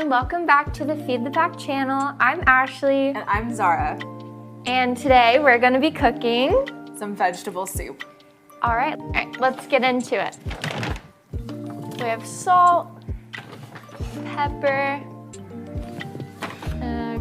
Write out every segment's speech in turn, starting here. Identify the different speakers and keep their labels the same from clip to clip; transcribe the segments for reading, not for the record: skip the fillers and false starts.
Speaker 1: and welcome back to the Feed the Pack channel. I'm Ashley.
Speaker 2: And I'm Zara.
Speaker 1: And today we're going to be cooking
Speaker 2: some vegetable soup.
Speaker 1: All right, let's get into it. We have salt, pepper,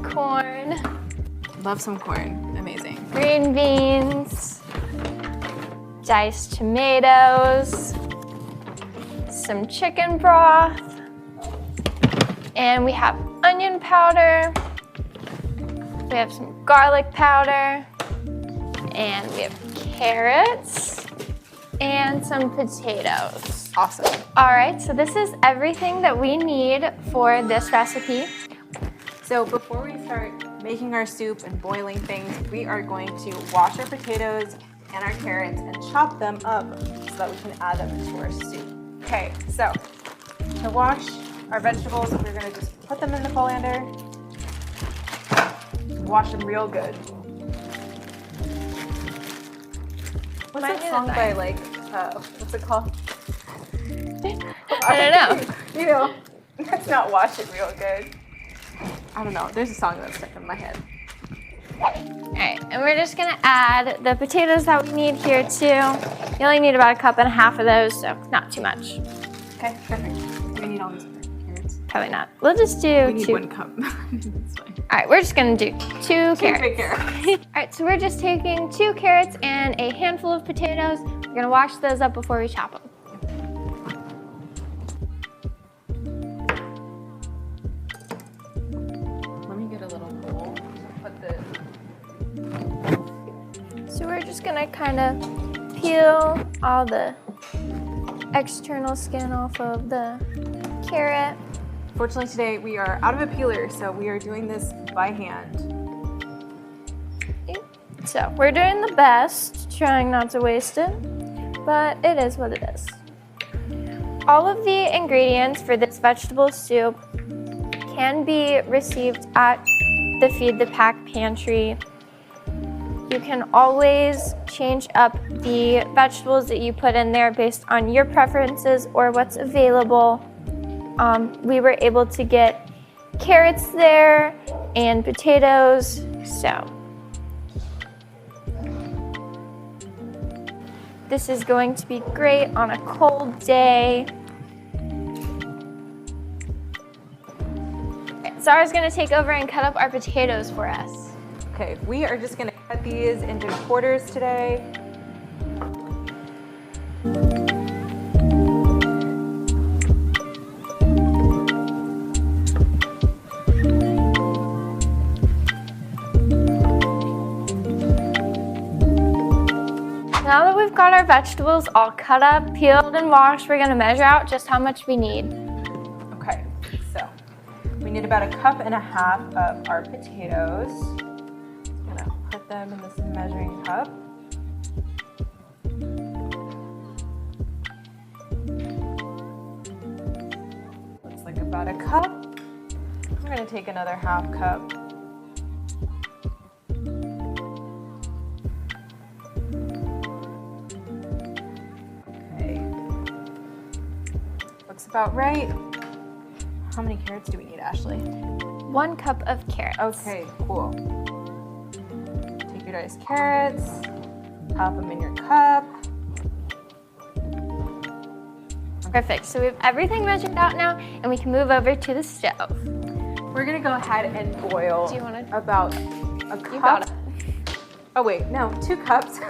Speaker 1: corn.
Speaker 2: Love some corn, amazing.
Speaker 1: Green beans, diced tomatoes, some chicken broth, and we have onion powder, we have some garlic powder, and we have carrots and some potatoes.
Speaker 2: Awesome.
Speaker 1: All right, so this is everything that we need for this recipe.
Speaker 2: So before we start making our soup and boiling things, we are going to wash our potatoes and our carrots and chop them up so that we can add them into our soup. Okay, so to wash our vegetables, we're gonna just put them in the colander, wash them real good. What's that song by, like, what's it called?
Speaker 1: I don't know.
Speaker 2: You know, let's not wash it real good. I don't know, there's a song that's stuck in my head.
Speaker 1: All right, and we're just gonna add the potatoes that we need here too. You only need about 1.5 cups of those, so not too much.
Speaker 2: Okay, perfect. Do we need all these carrots?
Speaker 1: Probably not. We'll just do
Speaker 2: We need
Speaker 1: 2.
Speaker 2: 1 cup. That's fine.
Speaker 1: All right, we're just gonna do 2 carrots.
Speaker 2: 2 big carrots.
Speaker 1: All right, so we're just taking 2 carrots and a handful of potatoes. We're gonna wash those up before we chop them.
Speaker 2: Let me get a little bowl to put the...
Speaker 1: So we're just gonna kind of peel all the external skin off of the carrot.
Speaker 2: Fortunately today we are out of a peeler, so we are doing this by hand.
Speaker 1: So we're doing the best, trying not to waste it, but it is what it is. All of the ingredients for this vegetable soup can be received at the Feed the Pack pantry. You can always change up the vegetables that you put in there based on your preferences or what's available. We were able to get carrots there and potatoes, so this is going to be great on a cold day. Zara's gonna take over and cut up our potatoes for us.
Speaker 2: Okay, we are just gonna cut these into quarters today.
Speaker 1: Now that we've got our vegetables all cut up, peeled, and washed, we're gonna measure out just how much we need.
Speaker 2: Okay, so we need about 1.5 cups of our potatoes. Just gonna put them in this measuring cup. Looks like about 1 cup. We're gonna take another 1/2 cup. Looks about right. How many carrots do we need, Ashley?
Speaker 1: 1 cup of carrots.
Speaker 2: Okay, cool. Take your diced carrots, pop them in your cup.
Speaker 1: Perfect, so we have everything measured out now and we can move over to the stove.
Speaker 2: We're gonna go ahead and boil about a cup.
Speaker 1: You got it.
Speaker 2: Oh wait, no, 2 cups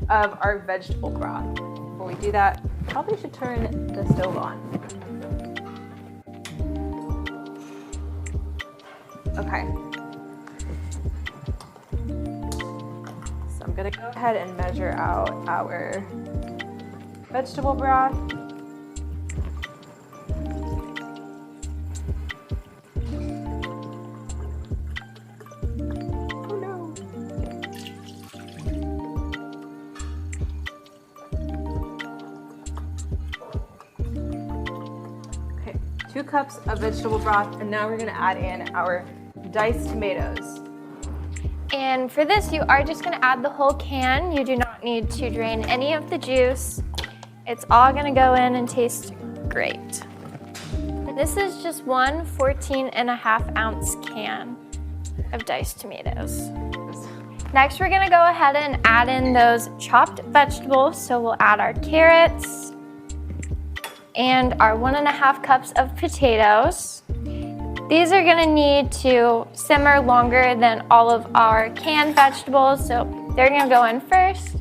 Speaker 2: of our vegetable broth. Before we do that, probably should turn the stove on. Okay. So I'm gonna go ahead and measure out our vegetable broth. Oh no. Okay, 2 cups of vegetable broth, and now we're gonna add in our diced tomatoes.
Speaker 1: And for this, you are just gonna add the whole can. You do not need to drain any of the juice. It's all gonna go in and taste great. The This is just one 14.5-ounce can of diced tomatoes. Next, we're gonna go ahead and add in those chopped vegetables. So we'll add our carrots and our 1.5 cups of potatoes. These are gonna need to simmer longer than all of our canned vegetables. So they're gonna go in first,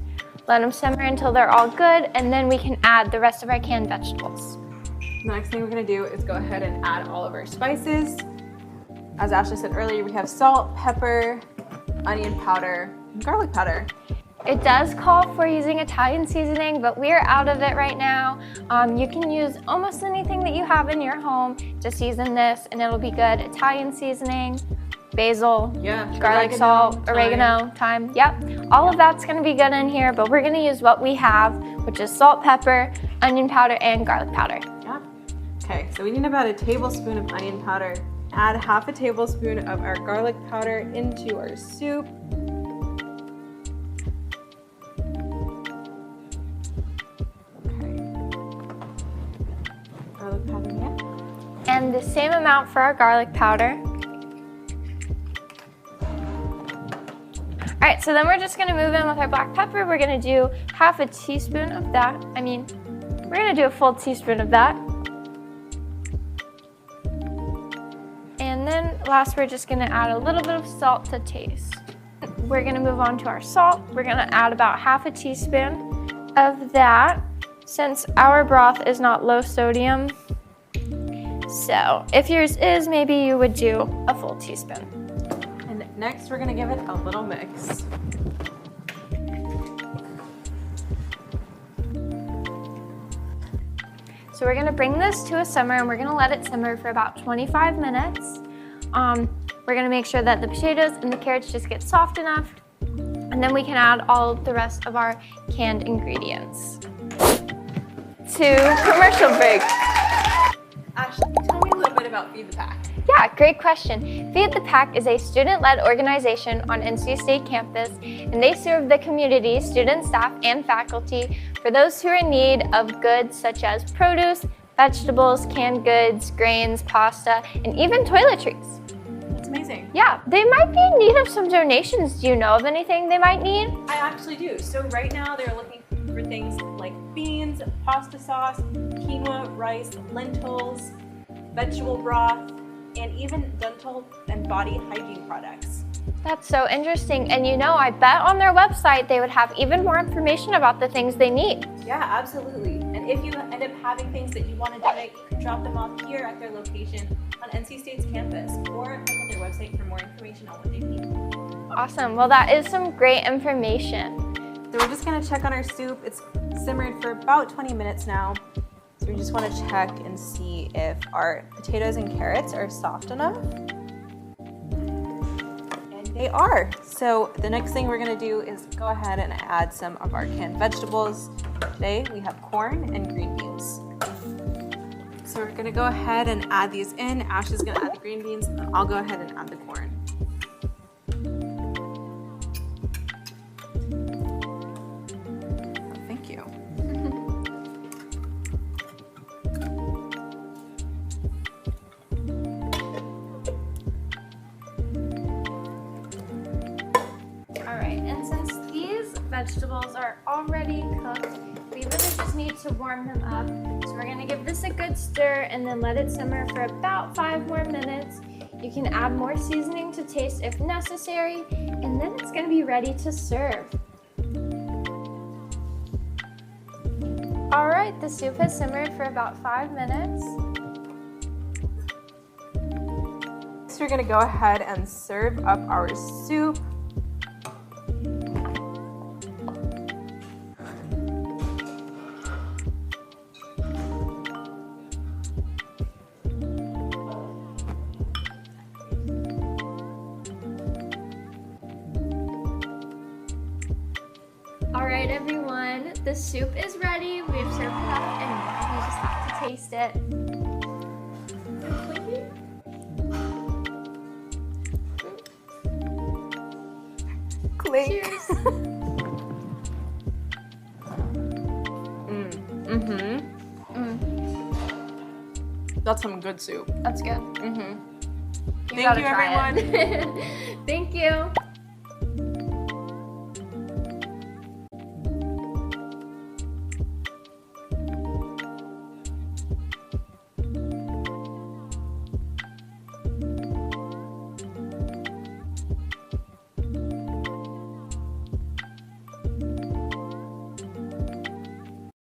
Speaker 1: let them simmer until they're all good, and then we can add the rest of our canned vegetables.
Speaker 2: The next thing we're gonna do is go ahead and add all of our spices. As Ashley said earlier, we have salt, pepper, onion powder, and garlic powder.
Speaker 1: It does call for using Italian seasoning, but we are out of it right now. You can use almost anything that you have in your home to season this, and it'll be good. Italian seasoning, basil, garlic, salt, oregano, thyme. Yep, all of that's gonna be good in here, but we're gonna use what we have, which is salt, pepper, onion powder, and garlic powder.
Speaker 2: Yeah. Okay, so we need about a tablespoon of onion powder. Add half a tablespoon of our garlic powder into our soup. Garlic powder here.
Speaker 1: And the same amount for our garlic powder. All right, so then we're just gonna move in with our black pepper. We're gonna do half a teaspoon of that. We're gonna do a full teaspoon of that. And then last, we're just gonna add a little bit of salt to taste. We're gonna move on to our salt. We're gonna add about half a teaspoon of that, since our broth is not low sodium. So if yours is, maybe you would do a full teaspoon.
Speaker 2: And next, we're gonna give it a little mix.
Speaker 1: So we're gonna bring this to a simmer, and we're gonna let it simmer for about 25 minutes. We're gonna make sure that the potatoes and the carrots just get soft enough, and then we can add all the rest of our canned ingredients. To commercial break.
Speaker 2: Ashley, tell me a little bit about Feed the Pack.
Speaker 1: Yeah, great question. Feed the Pack is a student-led organization on NC State campus, and they serve the community, students, staff, and faculty for those who are in need of goods such as produce, vegetables, canned goods, grains, pasta, and even toiletries.
Speaker 2: That's amazing.
Speaker 1: Yeah, they might be in need of some donations. Do you know of anything they might need?
Speaker 2: I actually do. So right now they're looking for things like beans, pasta sauce, quinoa, rice, lentils, vegetable broth, and even dental and body hygiene products.
Speaker 1: That's so interesting. And I bet on their website they would have even more information about the things they need.
Speaker 2: Yeah, absolutely. And if you end up having things that you want to donate, you can drop them off here at their location on NC State's campus, or look on their website for more information on what they need.
Speaker 1: Awesome. Well, that is some great information.
Speaker 2: So we're just gonna check on our soup. It's simmered for about 20 minutes now. So we just wanna check and see if our potatoes and carrots are soft enough. And they are. So the next thing we're gonna do is go ahead and add some of our canned vegetables. Today we have corn and green beans. So we're gonna go ahead and add these in. Ash is gonna add the green beans, and I'll go ahead and add the corn. Thank you.
Speaker 1: All right, and since these vegetables are already cooked, we really just need to warm them up. So we're gonna give this a good stir and then let it simmer for about 5 more minutes. You can add more seasoning to taste if necessary, and then it's gonna be ready to serve. All right, the soup has simmered for about 5 minutes.
Speaker 2: So we're gonna go ahead and serve up our soup.
Speaker 1: All right, everyone, the soup is ready. We've served it up, and now we just have to taste it.
Speaker 2: Clink.
Speaker 1: Cheers.
Speaker 2: That's some good soup.
Speaker 1: That's good.
Speaker 2: Mm-hmm.
Speaker 1: You
Speaker 2: Thank
Speaker 1: gotta
Speaker 2: you,
Speaker 1: try
Speaker 2: everyone.
Speaker 1: it. Thank you.